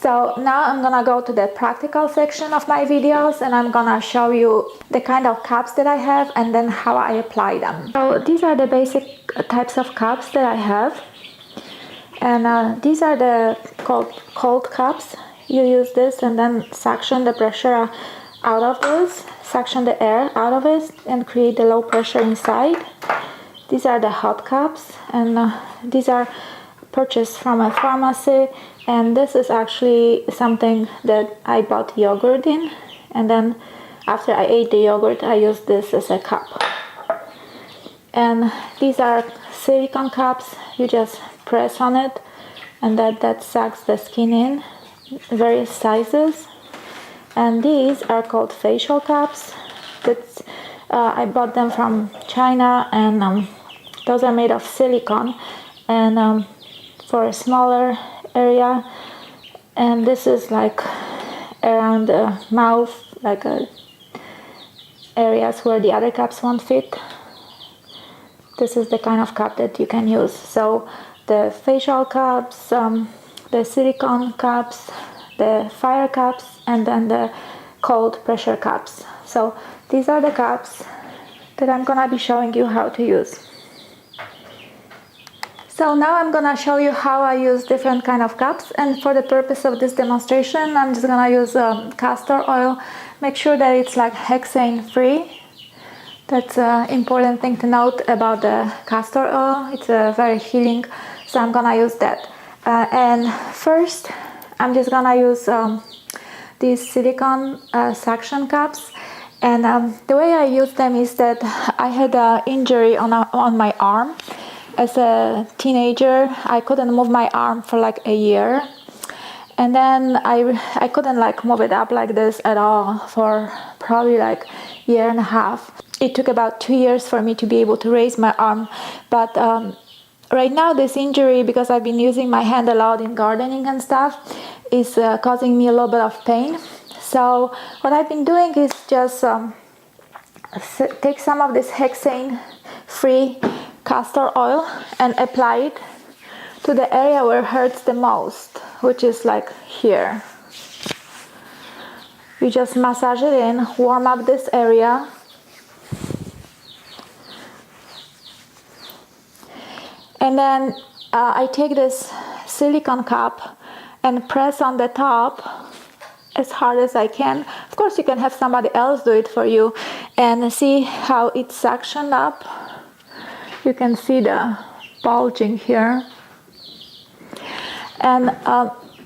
So now I'm gonna go to the practical section of my videos, and I'm gonna show you the kind of cups that I have and then how I apply them. So these are the basic types of cups that I have, and these are the cold cups. You use this and then suction the pressure out of this, suction the air out of it and create the low pressure inside. These are the hot cups, and these are purchased from a pharmacy, and this is actually something that I bought yogurt in, and then after I ate the yogurt I used this as a cup. And these are silicone cups. You just press on it and that sucks the skin in, various sizes. And these are called facial cups. That's I bought them from China, and those are made of silicone, and for a smaller area. And this is like around the mouth, like areas where the other cups won't fit. This is the kind of cup that you can use. So the facial cups, the silicone cups, the fire cups, and then the cold pressure cups. So these are the cups that I'm gonna be showing you how to use. So now I'm gonna show you how I use different kind of cups, and for the purpose of this demonstration I'm just gonna use castor oil. Make sure that it's like hexane free. That's an important thing to note about the castor oil. It's very healing, so I'm gonna use that. And first I'm just gonna use these silicone suction cups, and the way I use them is that I had an injury on my arm. As a teenager, I couldn't move my arm for like a year, and then I couldn't like move it up like this at all for probably like a year and a half. It took about 2 years for me to be able to raise my arm, but right now this injury, because I've been using my hand a lot in gardening and stuff, is causing me a little bit of pain. So what I've been doing is just take some of this hexane free castor oil and apply it to the area where it hurts the most, which is like here. You just massage it in, warm up this area, and then I take this silicone cup and press on the top as hard as I can. Of course you can have somebody else do it for you, and see how it's suctioned up. You can see the bulging here. And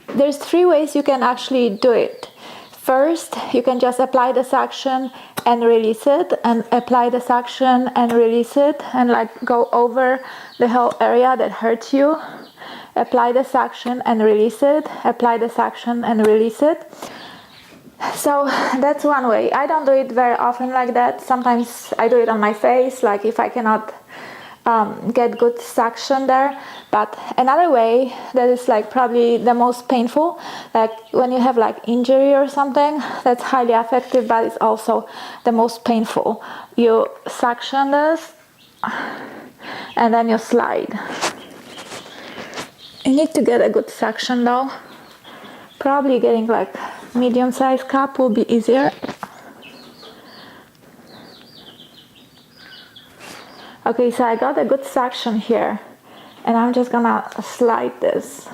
there's 3 ways you can actually do it. First, you can just apply the suction and release it, and apply the suction and release it, and like go over the whole area that hurts you. Apply the suction and release it, apply the suction and release it. So that's one way. I don't do it very often like that. Sometimes I do it on my face, like if I cannot get good suction there. But another way that is like probably the most painful, like when you have like injury or something, that's highly effective, but it's also the most painful. You suction this and then you slide. You need to get a good suction though. Probably getting like medium-sized cup will be easier. Okay, so I got a good suction here, and I'm just gonna slide this.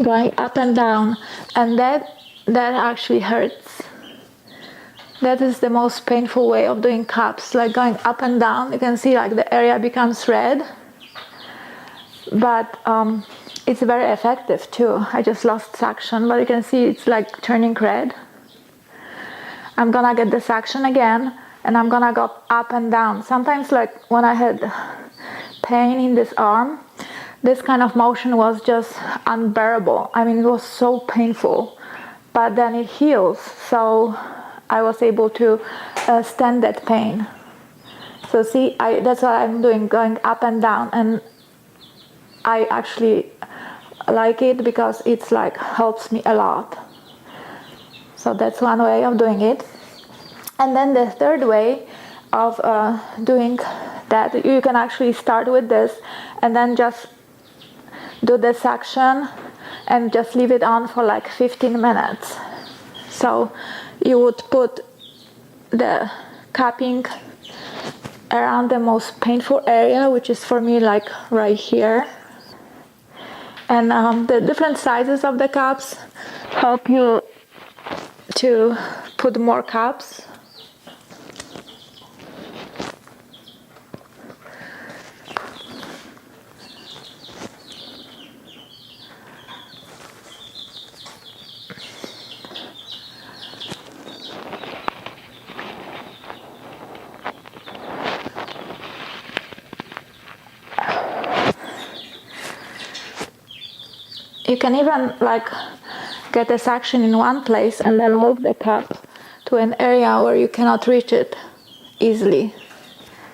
Going up and down, and that actually hurts. That is the most painful way of doing cups, like going up and down. You can see like the area becomes red, but it's very effective too. I just lost suction, but you can see it's like turning red. I'm gonna get the suction again, and I'm gonna go up and down. Sometimes like when I had pain in this arm, this kind of motion was just unbearable. I mean, it was so painful, but then it heals, so I was able to stand that pain. So see, that's what I'm doing, going up and down, and I actually like it because it's like helps me a lot. So that's one way of doing it. And then the third way of doing that you can actually start with this and then just do the suction and just leave it on for like 15 minutes. So you would put the cupping around the most painful area, which is for me like right here. And the different sizes of the cups help you to put more cups. You can even like get a suction in one place and then move the cup to an area where you cannot reach it easily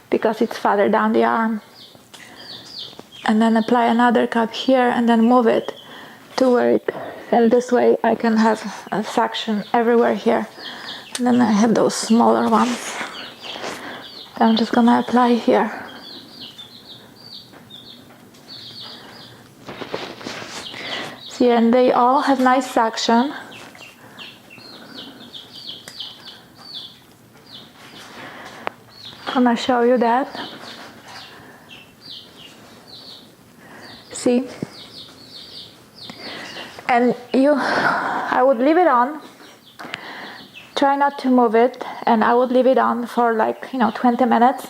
because it's farther down the arm. And then apply another cup here and then move it to where it, and this way I can have a suction everywhere here. And then I have those smaller ones that I'm just gonna apply here. See, and they all have nice suction. I'm gonna show you that. See? And I would leave it on. Try not to move it, and I would leave it on for like 20 minutes.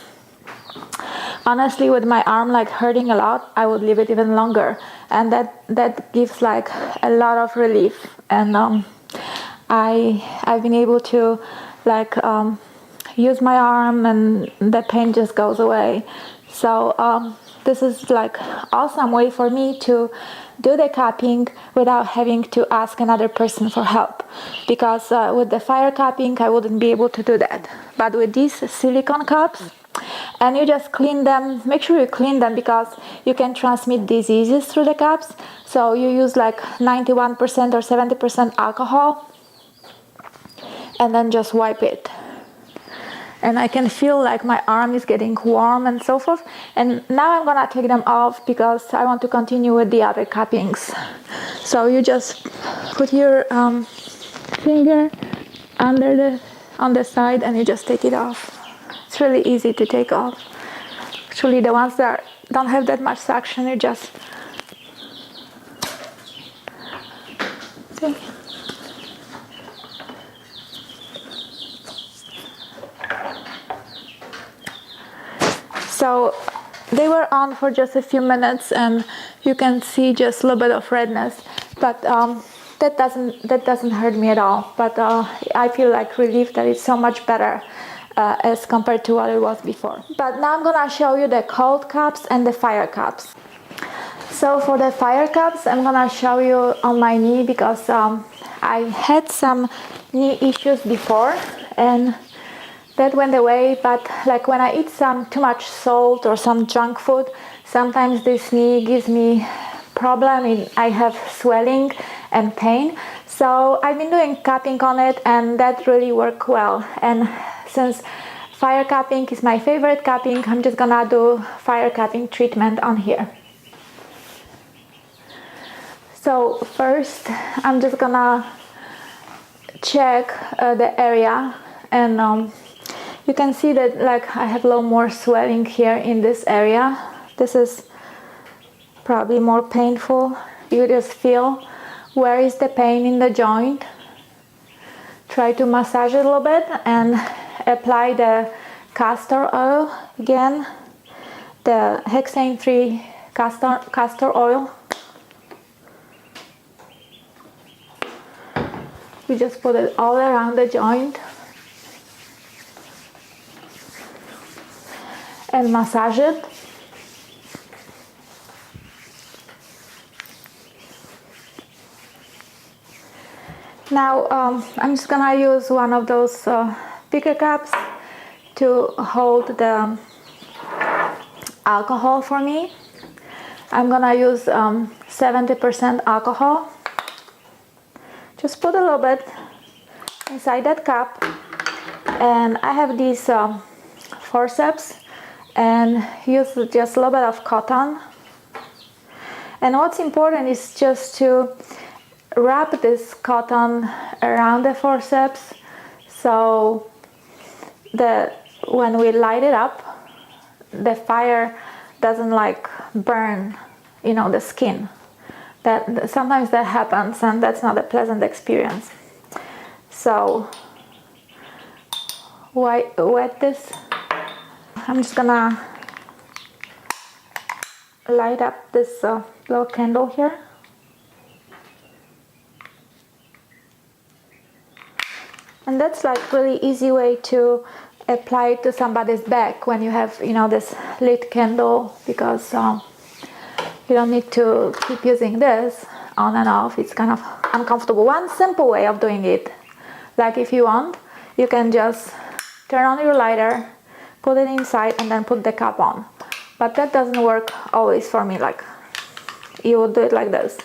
Honestly, with my arm like hurting a lot, I would leave it even longer, and that gives like a lot of relief. And I've been able to like use my arm, and the pain just goes away. So this is like awesome way for me to do the cupping without having to ask another person for help, because with the fire cupping I wouldn't be able to do that. But with these silicone cups, and you just clean them, make sure you clean them because you can transmit diseases through the cups. So you use like 91% or 70% alcohol and then just wipe it. And I can feel like my arm is getting warm and so forth. And now I'm gonna take them off because I want to continue with the other cuppings. So you just put your finger on the side and you just take it off. It's really easy to take off. Actually, the ones that don't have that much suction, you just see. So they were on for just a few minutes, and you can see just a little bit of redness, but that doesn't hurt me at all. But I feel like relief that it's so much better as compared to what it was before. But now I'm gonna show you the cold cups and the fire cups. So for the fire cups, I'm gonna show you on my knee because I had some knee issues before, and that went away. But like when I eat some too much salt or some junk food, sometimes this knee gives me problem. I have swelling and pain. So I've been doing cupping on it, and that really worked well. And since fire cupping is my favorite cupping, I'm just gonna do fire cupping treatment on here. So first, I'm just gonna check the area, and you can see that like I have a little more swelling here in this area. This is probably more painful. You just feel where is the pain in the joint. Try to massage it a little bit and apply the castor oil again, the hexane-free castor oil. You just put it all around the joint and massage it. Now I'm just gonna use one of those bigger cups to hold the alcohol for me. I'm gonna use 70% alcohol. Just put a little bit inside that cup, and I have these forceps, and use just a little bit of cotton. And what's important is just to wrap this cotton around the forceps so that when we light it up, the fire doesn't like burn, you know, the skin. That sometimes that happens, and that's not a pleasant experience. So wet this. I'm just gonna light up this little candle here. And that's like really easy way to apply it to somebody's back when you have, you know, this lit candle, because you don't need to keep using this on and off. It's kind of uncomfortable. One simple way of doing it, like if you want, you can just turn on your lighter, put it inside, and then put the cap on. But that doesn't work always for me. Like, you would do it like this: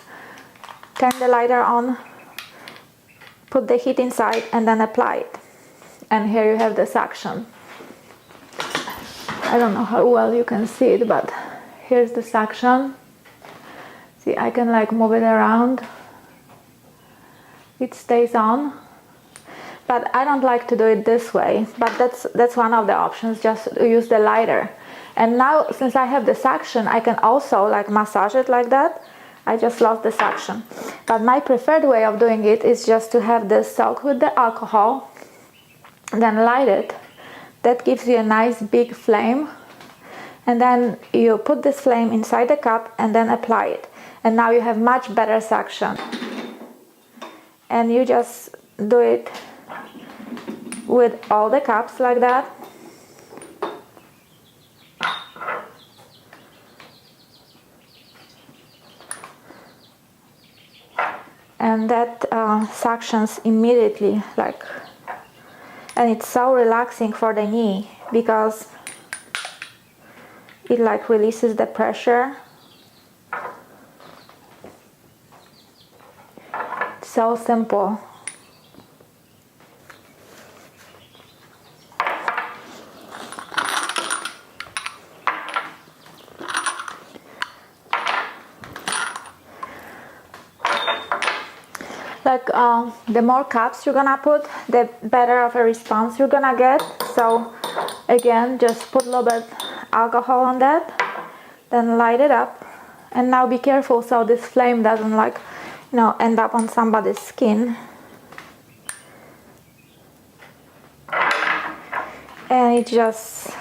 turn the lighter on, put the heat inside, and then apply it. And here you have the suction. I don't know how well you can see it, but here's the suction. See, I can like move it around. It stays on. But I don't like to do it this way, but that's one of the options, just to use the lighter. And now, since I have the suction, I can also like massage it like that. I just lost the suction. But my preferred way of doing it is just to have this soak with the alcohol, then light it. That gives you a nice big flame. And then you put this flame inside the cup and then apply it. And now you have much better suction. And you just do it with all the cups like that. And that suctions immediately, like, and it's so relaxing for the knee because it like releases the pressure. It's so simple. Like the more cups you're gonna put, the better of a response you're gonna get. So again, just put a little bit alcohol on that, then light it up. And now be careful so this flame doesn't like, you know, end up on somebody's skin. And it's just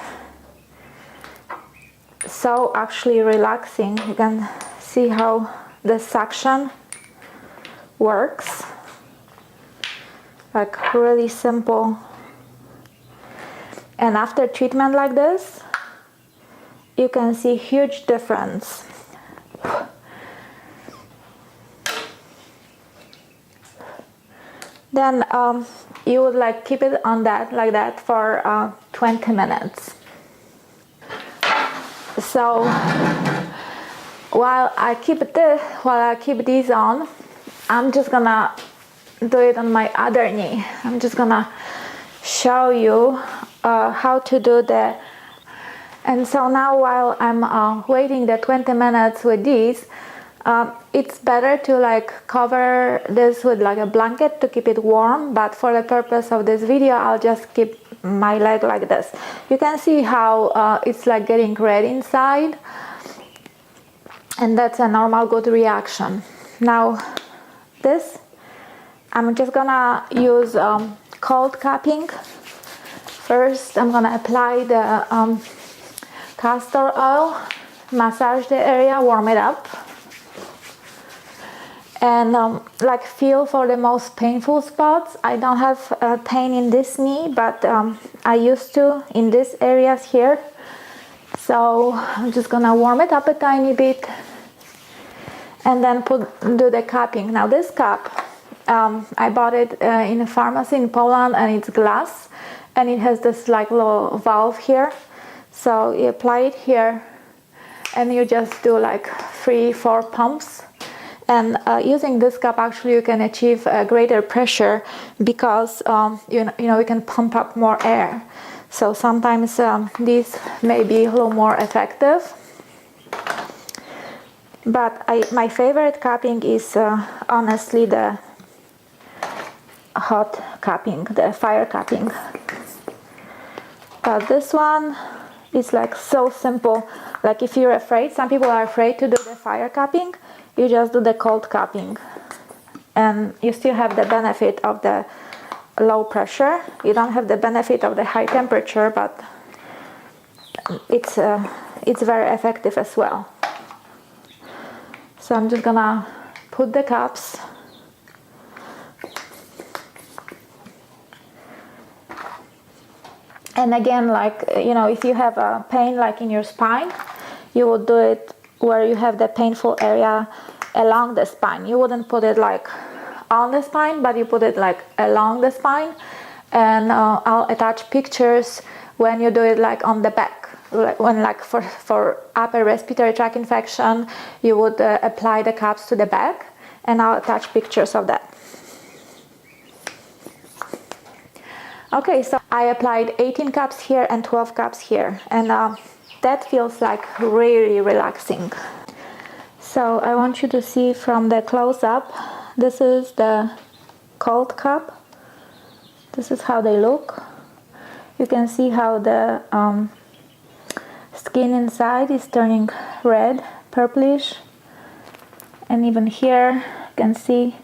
so actually relaxing. You can see how the suction works, like really simple. And after treatment like this, you can see huge difference. Then you would like keep it on that like that for 20 minutes. So while I keep these on, I'm just gonna do it on my other knee. I'm just gonna show you how to do the. And so now while I'm waiting the 20 minutes with these, it's better to like cover this with like a blanket to keep it warm. But for the purpose of this video, I'll just keep my leg like this. You can see how it's like getting red inside, and that's a normal good reaction. Now this, I'm just gonna use cold cupping. First, I'm gonna apply the castor oil, massage the area, warm it up, and like feel for the most painful spots. I don't have pain in this knee, but I used to in these areas here. So I'm just gonna warm it up a tiny bit and then do the cupping. Now this cup, I bought it in a pharmacy in Poland, and it's glass, and it has this like little valve here. So you apply it here, and you just do like 3-4 pumps. And using this cup, actually, you can achieve greater pressure because you know you can pump up more air. So sometimes these may be a little more effective. But my favorite cupping is honestly the hot cupping, the fire cupping. But this one is like so simple. Like if you're afraid, some people are afraid to do the fire cupping, you just do the cold cupping. And you still have the benefit of the low pressure. You don't have the benefit of the high temperature, but it's very effective as well. So I'm just gonna put the cups. And again, like, you know, if you have a pain like in your spine, you would do it where you have the painful area along the spine. You wouldn't put it like on the spine, but you put it like along the spine. And I'll attach pictures when you do it like on the back. When like for upper respiratory tract infection, you would apply the cups to the back, and I'll attach pictures of that. Okay, so I applied 18 cups here and 12 cups here, and that feels like really relaxing. So I want you to see from the close-up, this is the cold cup. This is how they look. You can see how the skin inside is turning red, purplish, and even here you can see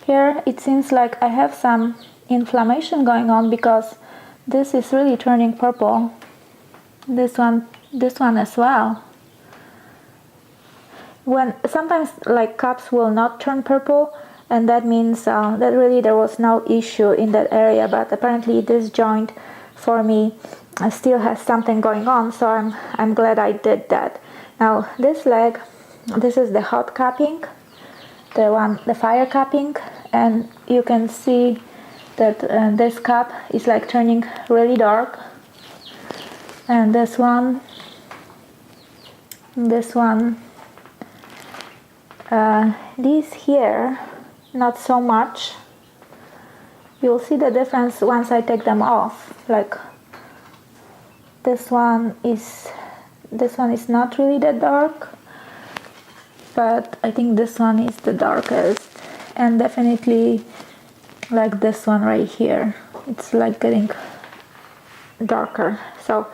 here it seems like I have some inflammation going on because this is really turning purple. This one as well. When sometimes like cups will not turn purple, and that means that really there was no issue in that area, but apparently this joint for me still has something going on, so I'm glad I did that. Now this leg, this is the hot cupping, the fire cupping, and you can see that this cup is like turning really dark, and this one, these here not so much. You'll see the difference once I take them off. Like this one is not really that dark, but I think this one is the darkest, and definitely like this one right here, it's like getting darker. So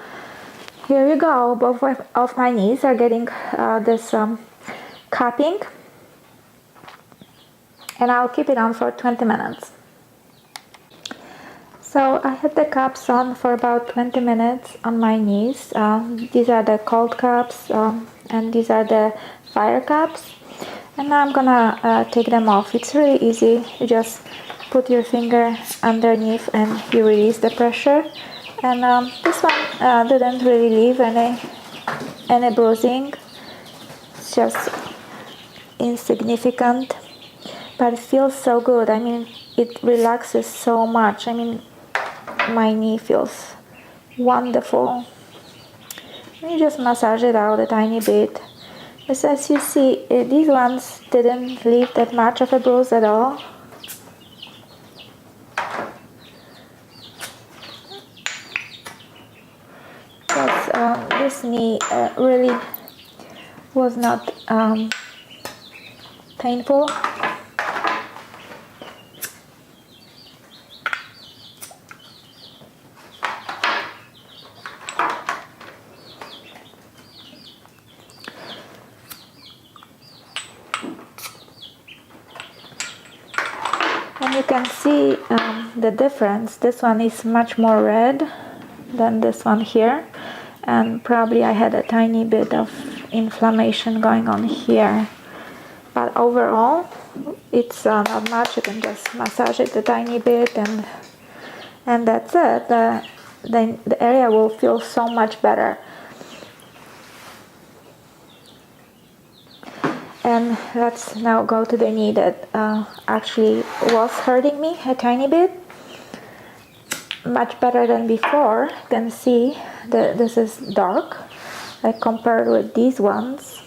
here you go, both of my knees are getting this cupping, and I'll keep it on for 20 minutes. So I had the cups on for about 20 minutes on my knees. These are the cold cups, and these are the fire cups. And now I'm gonna take them off. It's really easy. You just put your finger underneath and you release the pressure. And this one didn't really leave any bruising. It's just insignificant, but it feels so good. I mean, it relaxes so much. I mean, my knee feels wonderful. Let me just massage it out a tiny bit. As you see, these ones didn't leave that much of a bruise at all. Because this knee really was not painful. And you can see the difference. This one is much more red than this one here, and probably I had a tiny bit of inflammation going on here, but overall it's not much. You can just massage it a tiny bit, and that's it. The area will feel so much better. And let's now go to the knee that actually was hurting me a tiny bit. Much better than before. You can see that this is dark, like compared with these ones.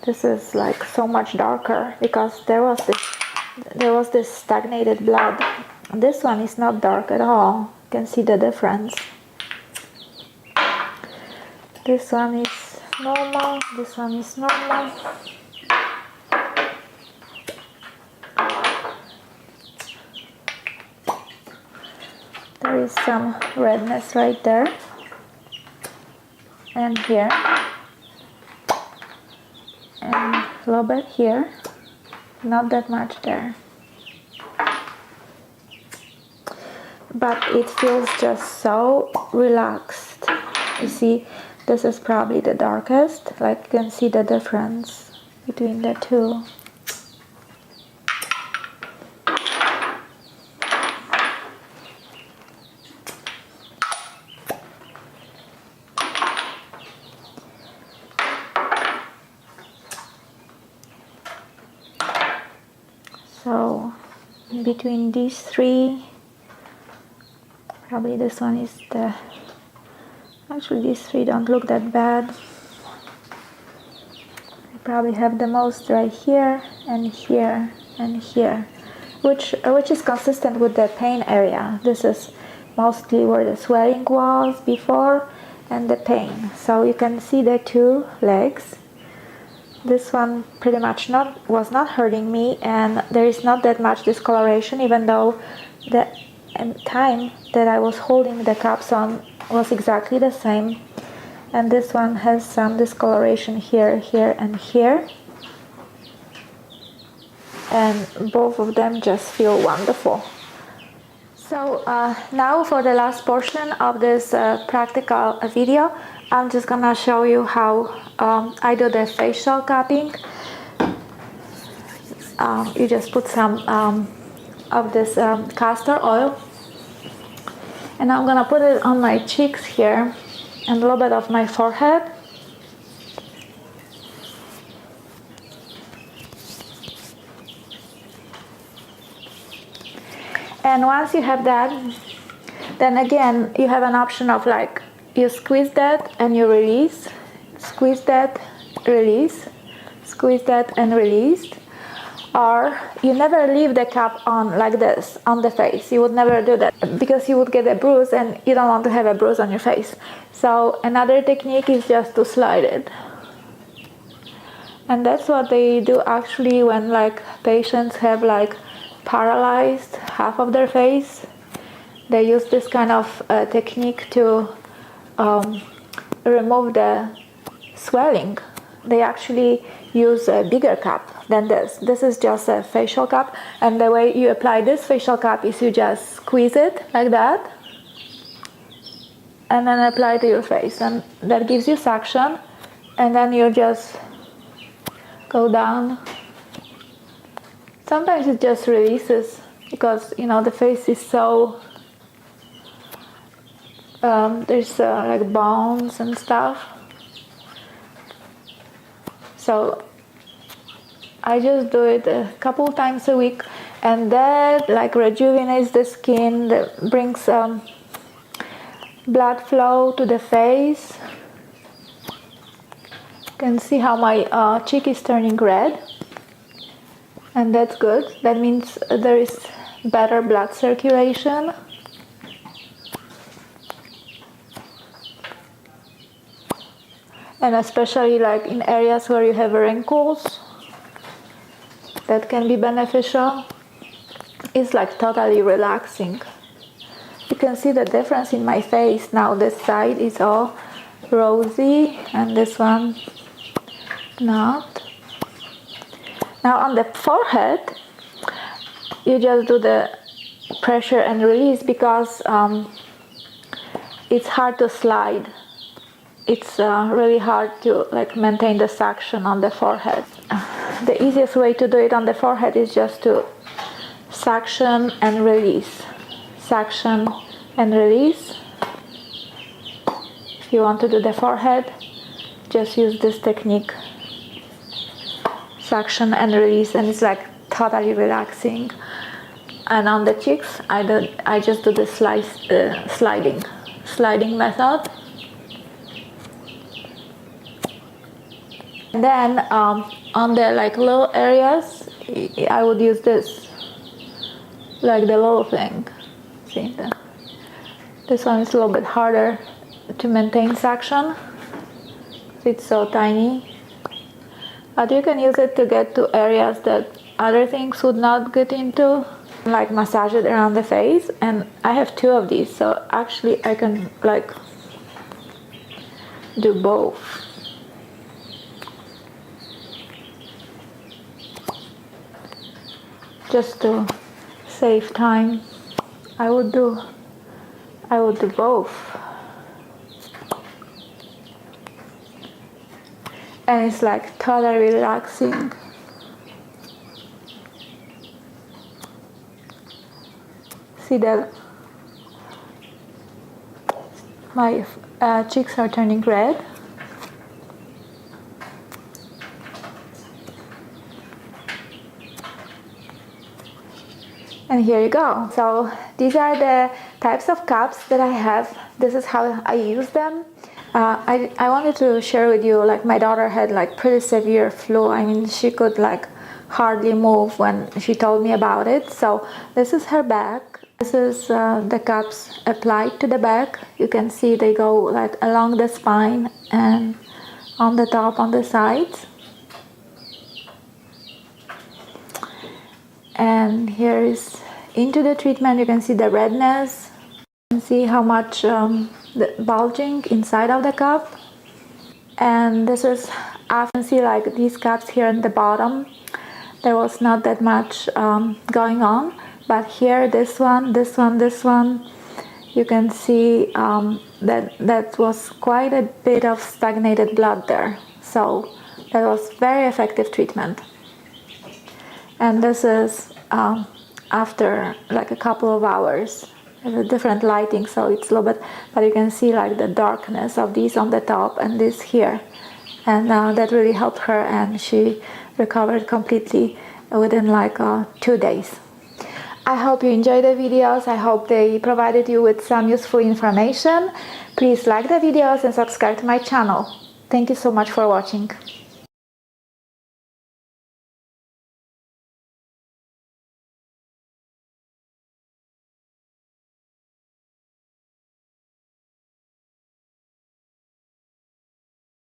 This is like so much darker because there was this stagnated blood. This one is not dark at all. You can see the difference. This one is normal, this one is normal. There is some redness right there and here and a little bit here, not that much there, but it feels just so relaxed. You see, this is probably the darkest, like you can see the difference between the two. So between these three, probably this one is the, actually these three don't look that bad. I probably have the most right here and here and here, which is consistent with the pain area. This is mostly where the swelling was before and the pain. So you can see the two legs. This one pretty much was not hurting me, and there is not that much discoloration, even though the time that I was holding the cups on was exactly the same. And this one has some discoloration here, here, and here. And both of them just feel wonderful. So now for the last portion of this practical video, I'm just gonna show you how I do the facial cupping. You just put some of this castor oil, and I'm gonna put it on my cheeks here and a little bit of my forehead. And once you have that, then again you have an option of like, you squeeze that and you release, squeeze that, release, squeeze that and release. Or you never leave the cup on like this on the face. You would never do that because you would get a bruise, and you don't want to have a bruise on your face. So another technique is just to slide it. And that's what they do actually when like patients have like paralyzed half of their face. They use this kind of technique to remove the swelling. They actually use a bigger cup than this. This is just a facial cup, and the way you apply this facial cup is you just squeeze it like that and then apply it to your face, and that gives you suction, and then you just go down. Sometimes it just releases because, you know, the face is so there's like bones and stuff. So I just do it a couple times a week, and that like rejuvenates the skin, that brings blood flow to the face. You can see how my cheek is turning red, and that's good. That means there is better blood circulation. And especially like in areas where you have wrinkles, that can be beneficial. It's like totally relaxing. You can see the difference in my face now. This side is all rosy and this one not. Now on the forehead, you just do the pressure and release because it's hard to slide. It's really hard to like maintain the suction on the forehead. The easiest way to do it on the forehead is just to suction and release. Suction and release. If you want to do the forehead, just use this technique. Suction and release, and it's like totally relaxing. And on the cheeks, I just do the sliding method. And then on the like little areas, I would use this, like the little thing. See, This one is a little bit harder to maintain suction. It's so tiny. But you can use it to get to areas that other things would not get into, like massage it around the face. And I have 2 of these, so actually I can like do both. Just to save time, I would do both. And it's like totally relaxing. See that my cheeks are turning red. And here you go. So these are the types of cups that I have. This is how I use them. I wanted to share with you, like my daughter had like pretty severe flu. I mean, she could like hardly move when she told me about it. So this is her bag. This is the cups applied to the back. You can see they go like along the spine and on the top, on the sides. And here is into the treatment. You can see the redness. You can see how much the bulging inside of the cup. And this is, I can see like these cups here at the bottom. There was not that much going on. But here, this one, you can see that was quite a bit of stagnated blood there. So that was very effective treatment. And this is after like a couple of hours. There's a different lighting, so it's a little bit, but you can see like the darkness of these on the top and this here. And that really helped her, and she recovered completely within like 2 days. I hope you enjoyed the videos. I hope they provided you with some useful information. Please like the videos and subscribe to my channel. Thank you so much for watching.